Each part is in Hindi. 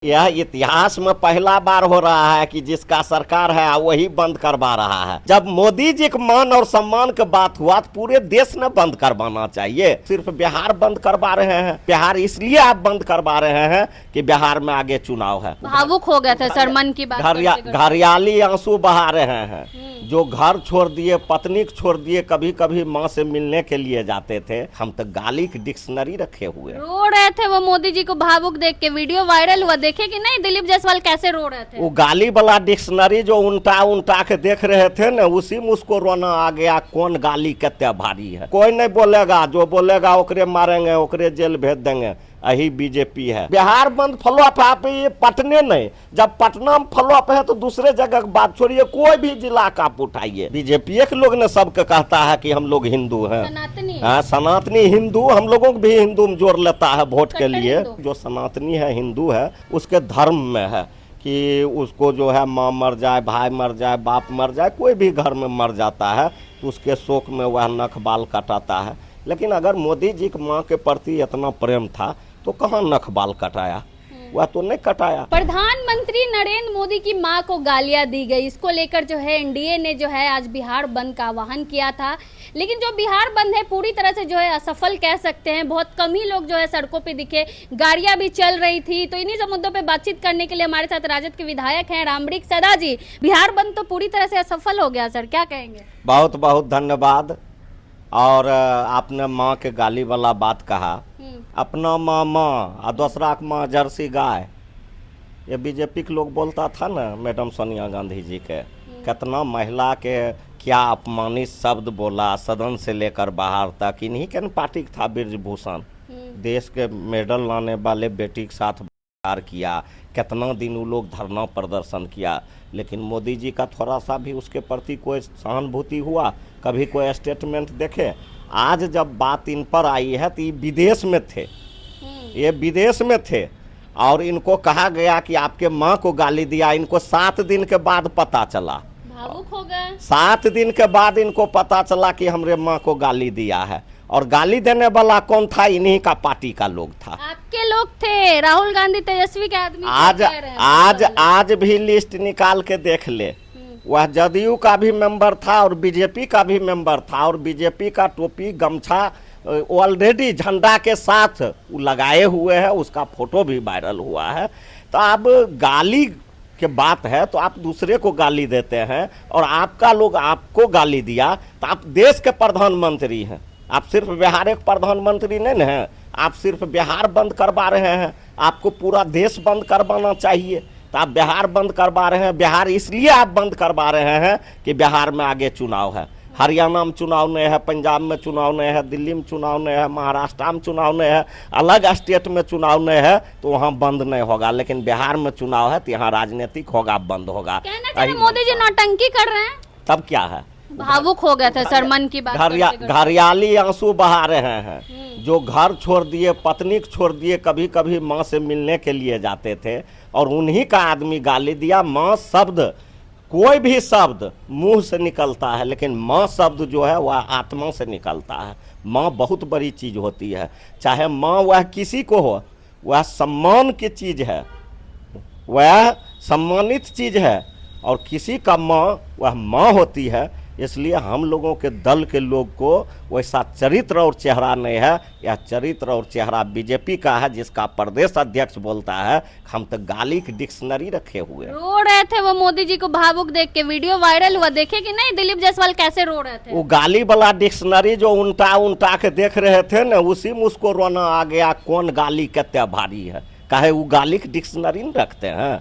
यह इतिहास में पहला बार हो रहा है कि जिसका सरकार है वही बंद करवा रहा है। जब मोदी जी के मान और सम्मान की बात हुआ तो पूरे देश ने बंद करवाना चाहिए। सिर्फ बिहार बंद करवा रहे हैं। बिहार इसलिए आप बंद करवा रहे हैं कि बिहार में आगे चुनाव है। भावुक हो गए थे सर मन की बात घरियाली आंसू बहा रहे हैं। जो घर छोड़ दिए, पत्नी को छोड़ दिए, कभी कभी माँ से मिलने के लिए जाते थे। हम तो गाली की डिक्शनरी रखे हुए रो रहे थे वो मोदी जी को भावुक देख के। वीडियो वायरल हुआ, देखे कि नहीं दिलीप जायसवाल कैसे रो रहे थे। वो गाली वाला डिक्शनरी जो उल्टा उल्टा के देख रहे थे ना, उसी में उसको रोना आ गया। कौन गाली कितने भारी है। कोई नहीं बोलेगा, जो बोलेगा ओकरे मारेंगे, ओकरे जेल भेज देंगे। यही बीजेपी है। बिहार बंद फ्लॉप है, ये पटने नहीं। जब पटना में फ्लॉप है तो दूसरे जगह की बात छोड़िए, कोई भी जिला का आप उठाइए। बीजेपी के लोग ने सबके कहता है कि हम लोग हिंदू हैं, सनातनी हिंदू। हम लोगों को भी हिंदू में जोड़ लेता है वोट के लिए। जो सनातनी है, हिंदू है, उसके धर्म में है कि उसको जो है माँ मर जाए, भाई मर जाए, बाप मर जाए, कोई भी घर में मर जाता है तो उसके शोक में वह नख बाल कटाता है। लेकिन अगर मोदी जी की माँ के प्रति इतना प्रेम था तो कहाँ नख बाल कटाया? वह तो नहीं कटाया। प्रधानमंत्री नरेंद्र मोदी की मां को गालियां दी गई। इसको लेकर जो है एनडीए ने जो है आज बिहार बंद का आह्वान किया था। लेकिन जो बिहार बंद है पूरी तरह से जो है असफल कह सकते हैं। बहुत कम ही लोग जो है सड़कों पे दिखे, गाड़ियां भी चल रही थी। तो इन्हीं सब मुद्दों पे बातचीत करने के लिए हमारे साथ राजद के विधायक हैं रामवृक्ष सदा जी। बिहार बंद तो पूरी तरह से असफल हो गया सर, क्या कहेंगे? बहुत बहुत धन्यवाद। और आपने माँ के गाली वाला बात कहा, अपना माँ माँ और दूसरा के माँ जर्सी गाय। ये बीजेपी के लोग बोलता था ना, मैडम सोनिया गांधी जी के। कितना महिला के क्या अपमानित शब्द बोला, सदन से लेकर बाहर तक। इन्हीं के पार्टी का था ब्रजभूषण। देश के मेडल लाने वाले बेटी के साथ किया। कितना दिन वो लोग धरना प्रदर्शन किया। लेकिन मोदी जी का थोड़ा सा भी उसके प्रति कोई सहानुभूति हुआ? कभी कोई स्टेटमेंट देखे? आज जब बात इन पर आई है तो ये विदेश में थे, ये विदेश में थे और इनको कहा गया कि आपके माँ को गाली दिया। इनको 7 दिन के बाद पता चला, भावुक हो गए। 7 दिन के बाद इनको पता चला कि हमरे माँ को गाली दिया है। और गाली देने वाला कौन था? इन्हीं का पार्टी का लोग था। आपके लोग थे, राहुल गांधी तेजस्वी के आदमी। आज भी लिस्ट निकाल के देख ले। वह जदयू का भी मेंबर था और बीजेपी का भी मेंबर था। और बीजेपी का टोपी गमछा ऑलरेडी झंडा के साथ लगाए हुए है। उसका फोटो भी वायरल हुआ है। तो अब गाली के बात है तो आप दूसरे को गाली देते हैं और आपका लोग आपको गाली दिया तो आप देश के प्रधानमंत्री हैं। आप सिर्फ बिहार के प्रधानमंत्री नहीं न हैं। आप सिर्फ बिहार बंद करवा रहे हैं, आपको पूरा देश बंद करवाना चाहिए। तो आप बिहार बंद करवा रहे हैं। बिहार इसलिए आप बंद करवा रहे हैं कि बिहार में आगे चुनाव है। हरियाणा में चुनाव नहीं है, पंजाब में चुनाव नहीं है, दिल्ली में चुनाव नहीं है, महाराष्ट्र में चुनाव नहीं है, अलग स्टेट में चुनाव नहीं है तो वहाँ बंद नहीं होगा। लेकिन बिहार में चुनाव है तो यहाँ राजनीतिक होगा, बंद होगा। मोदी जी नौटंकी कर रहे हैं, तब क्या है? भावुक हो गए थे सर मन की बात। घरियाली आंसू बहा रहे हैं। जो घर छोड़ दिए, पत्नी को छोड़ दिए, कभी कभी माँ से मिलने के लिए जाते थे और उन्हीं का आदमी गाली दिया। माँ शब्द, कोई भी शब्द मुंह से निकलता है लेकिन माँ शब्द जो है वह आत्मा से निकलता है। माँ बहुत बड़ी चीज़ होती है। चाहे माँ वह किसी को हो, वह सम्मान की चीज़ है, वह सम्मानित चीज़ है। और किसी का माँ वह माँ होती है। इसलिए हम लोगों के दल के लोग को वैसा चरित्र और चेहरा नहीं है। यह चरित्र और चेहरा बीजेपी का है, जिसका प्रदेश अध्यक्ष बोलता है हम तो गाली की डिक्शनरी रखे हुए। रो रहे थे वो मोदी जी को भावुक देख के। वीडियो वायरल हुआ, देखे कि नहीं दिलीप जायसवाल कैसे रो रहे थे। वो गाली वाला डिक्शनरी जो उल्टा उल्टा के देख रहे थे ना, उसी में उसको रोना आ गया। कौन गाली कितने भारी है? काहे वो गाली की डिक्शनरी नहीं रखते हैं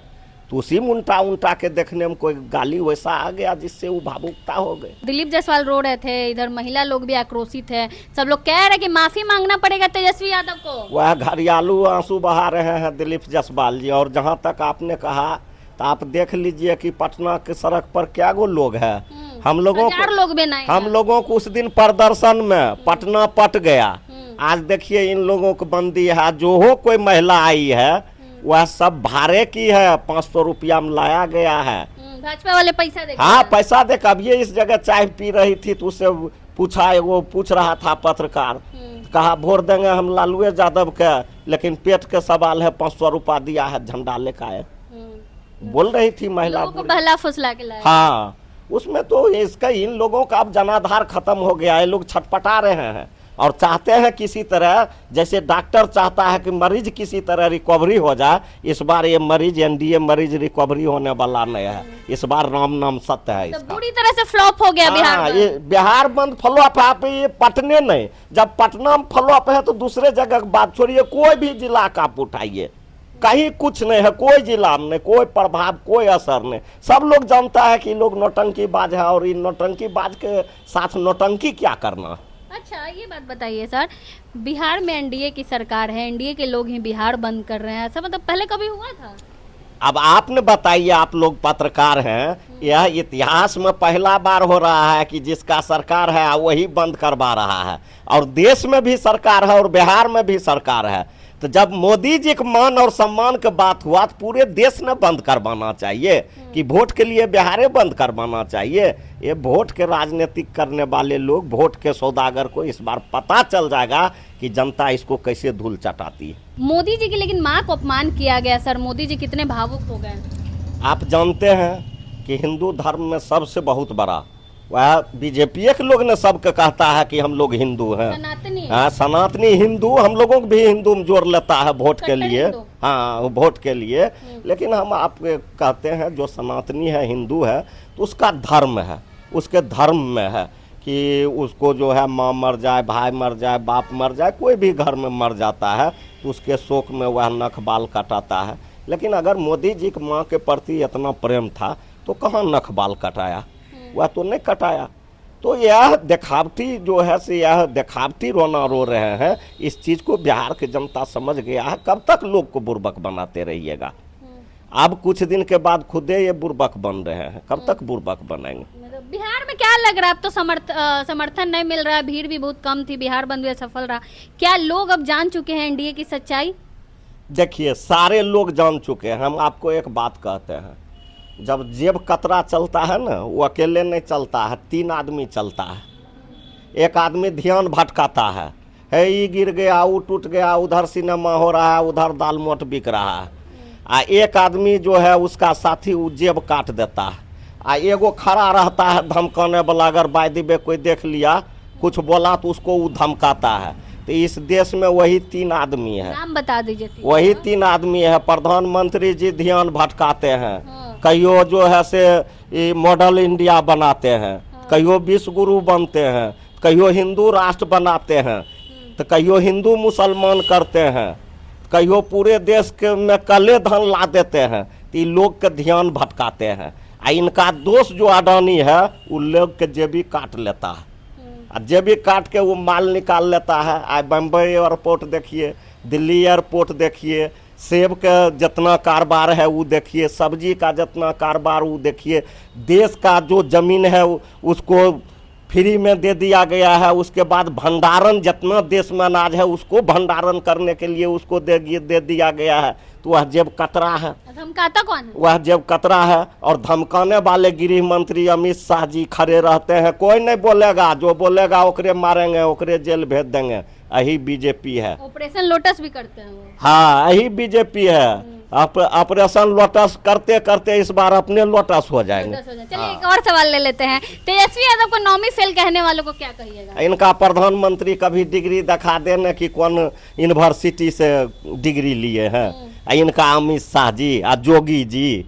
तो उसी में उल्टा उल्टा के देखने में कोई गाली वैसा आ गया जिससे वो भावुकता हो गए। दिलीप जायसवाल रो रहे थे, इधर महिला लोग भी आक्रोशित है। सब लोग कह रहे हैं कि माफी मांगना पड़ेगा तेजस्वी यादव को। वह घरियालू आंसू बहा रहे हैं दिलीप जायसवाल जी। और जहां तक आपने कहा तो आप देख लीजिए कि पटना के सड़क पर क्या गो लोग है। हम लोगों को उस दिन प्रदर्शन में पटना पट गया। आज देखिए इन लोगों को बंदी है। जो हो कोई महिला आई है वह सब भाड़े की है, 500 रुपया में लाया गया है। भाजपा वाले पैसा दे। हाँ, पैसा दे। अब ये इस जगह चाय पी रही थी तो उससे पूछा, वो पूछ रहा था पत्रकार कहा वोट देंगे हम लालू यादव के, लेकिन पेट के सवाल है 500 रुपया दिया है झंडा लेकर आए, बोल रही थी महिला। लोगों को बहला फुसला के लाया। हाँ, उसमें तो इसका इन लोगों का अब जनाधार खत्म हो गया है, लोग छटपटा रहे हैं और चाहते हैं किसी तरह, जैसे डॉक्टर चाहता है कि मरीज किसी तरह रिकवरी हो जाए, इस बार ये मरीज एनडीए मरीज रिकवरी होने वाला नहीं है, इस बार राम नाम सत्य है तो इसका। पूरी तरह से फ्लॉप हो गया बिहार हाँ, में। ये बिहार बंद फ्लॉप है, आप ये पटने नहीं, जब पटना में फ्लॉप है तो दूसरे जगह की बात छोड़िए, कोई भी जिला का आप उठाइए, कहीं कुछ नहीं है, कोई जिला में नहीं, कोई प्रभाव, कोई असर नहीं। सब लोग जानता है कि लोग नौटंकीबाज है और इन नौटंकीबाज के साथ नौटंकी क्या करना। अच्छा, ये बात बताइए सर, बिहार में एनडीए की सरकार है, एनडीए के लोग ही बिहार बंद कर रहे हैं, ऐसा मतलब पहले कभी हुआ था? अब आपने बताइए, आप लोग पत्रकार हैं, यह इतिहास में पहला बार हो रहा है कि जिसका सरकार है वही बंद करवा रहा है, और देश में भी सरकार है और बिहार में भी सरकार है। तो जब मोदी जी के मान और सम्मान की बात हुआ तो पूरे देश ने बंद करवाना चाहिए कि वोट के लिए बिहारे बंद करवाना चाहिए। ये वोट के राजनीतिक करने वाले लोग, वोट के सौदागर को इस बार पता चल जाएगा कि जनता इसको कैसे धूल चटाती है। मोदी जी की लेकिन मां को अपमान किया गया सर, मोदी जी कितने भावुक हो गए। आप जानते हैं कि हिंदू धर्म में सबसे बहुत बड़ा वह बीजेपी के लोग ने सबके कहता है कि हम लोग हिंदू हैं, सनातनी है। हाँ, सनातनी हिंदू, हम लोगों को भी हिंदू में जोड़ लेता है वोट के कट्टर लिए। हिंदू। हाँ, वोट के लिए, लेकिन हम आप कहते हैं जो सनातनी है, हिंदू है, तो उसका धर्म है, उसके धर्म में है कि उसको जो है माँ मर जाए, भाई मर जाए, बाप मर जाए, कोई भी घर में मर जाता है तो उसके शोक में वह नख बाल कटाता है। लेकिन अगर मोदी जी की माँ के प्रति इतना प्रेम था तो कहाँ नख बाल कटाया, वह तो नहीं कटाया। तो यह दिखावटी जो है से यह दिखावटी रोना रो रहे हैं, इस चीज़ को बिहार की जनता समझ गया है। कब तक लोग को बुर्बक बनाते रहिएगा? अब कुछ दिन के बाद खुदे ये बुर्बक बन रहे हैं, कब तक बुर्बक बनेंगे? मतलब बिहार में क्या लग रहा है, अब तो समर्थन नहीं मिल रहा है, भीड़ भी बहुत कम थी, बिहार बंद भी सफल रहा, क्या लोग अब जान चुके हैं एनडीए की सच्चाई? देखिए, सारे लोग जान चुके हैं। हम आपको एक बात कहते हैं, जब जेब कतरा चलता है ना, वो अकेले नहीं चलता है, 3 आदमी चलता है। एक आदमी ध्यान भटकाता है ये गिर गया, वो टूट गया, उधर सिनेमा हो रहा है, उधर दाल मोट बिक रहा है, आ एक आदमी जो है उसका साथी वो जेब काट देता है, आ एगो खड़ा रहता है धमकाने वाला, अगर बाय दी वे कोई देख लिया कुछ बोला तो उसको वो धमकाता है। तो इस देश में वही 3 आदमी है। नाम बता दीजिए। वही 3 आदमी है। प्रधानमंत्री जी ध्यान भटकाते हैं, हाँ। कहियो जो है से मॉडल इंडिया बनाते हैं, कहियो विश्व गुरु बनते हैं, कहियो हिंदू राष्ट्र बनाते हैं, तो कहियो हिंदू मुसलमान करते हैं, कहियो पूरे देश के में काले धन ला देते हैं। तो ये लोग के ध्यान भटकाते हैं। आ इनका दोस्त जो अडानी है वो लोग के जेबी काट लेता है, और जेबी काट के वो माल निकाल लेता है। आज बम्बई एयरपोर्ट देखिए, दिल्ली एयरपोर्ट देखिए, सेब का जितना कारोबार है वो देखिए, सब्जी का जितना कारोबार वो देखिए, देश का जो ज़मीन है उसको फ्री में दे दिया गया है। उसके बाद भंडारण, जितना देश में अनाज है उसको भंडारण करने के लिए उसको दे दिया गया है। तो वह जेब कतरा है। धमकाता कौन है? वह जेब कतरा है। और धमकाने वाले गृह मंत्री अमित शाह जी खड़े रहते हैं, कोई नहीं बोलेगा, जो बोलेगा ओकरे मारेंगे, ओकरे जेल भेज देंगे। यही बीजेपी है। ऑपरेशन लोटस भी करते हैं वो। हाँ, यही बीजेपी है। ऑपरेशन लोटस करते करते इस बार अपने लोटस हो जाएंगे। चलिए एक और सवाल ले लेते हैं, तेजस्वी यादव को नौमी फेल कहने वालों को क्या कहिएगा? इनका प्रधानमंत्री कभी डिग्री दिखा देने कि कौन यूनिवर्सिटी से डिग्री लिए हैं। इनका अमित शाह जी और जोगी जी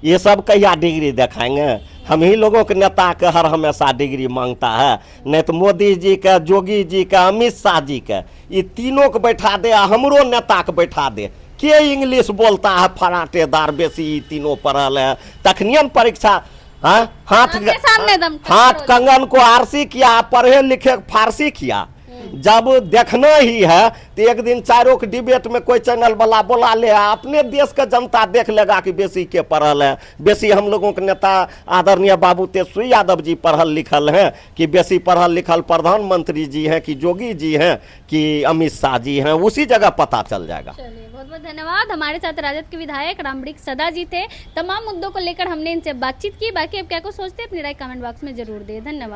ये सब कहिया डिग्री दिखाएंगे? हम ही लोगों के नेता के हर हमेशा डिग्री मांगता है। नहीं तो मोदी जी के, जोगी जी के, अमित शाह जी के, ये तीनों को बैठा दे, हमरो नेता के बैठा दे। के इंग्लिश बोलता है फराटेदार बेसी, तीनों पढ़ल है, तखनियन परीक्षा। हाथ कंगन को आरसी किया, पढ़े लिखे फारसी किया। जब देखना ही है तो एक दिन चारों के डिबेट में कोई चैनल वाला बोला ले, अपने देश का जनता देख लेगा कि बेसी के पढ़ल है। बेसी हम लोगों के नेता आदरणीय बाबू तेजस्वी यादव जी पढ़ल लिखल हैं कि बेसी पढ़ल लिखल प्रधानमंत्री जी हैं कि जोगी जी हैं कि अमित शाह जी हैं, उसी जगह पता चल जाएगा। चलिए, बहुत बहुत धन्यवाद। हमारे साथ राजद के विधायक रामवृक्ष सदा जी थे। तमाम मुद्दों को लेकर हमने इनसे बातचीत की। बाकी अब क्या कुछ सोचते हैं अपनी राय कमेंट बॉक्स में जरूर दें। धन्यवाद।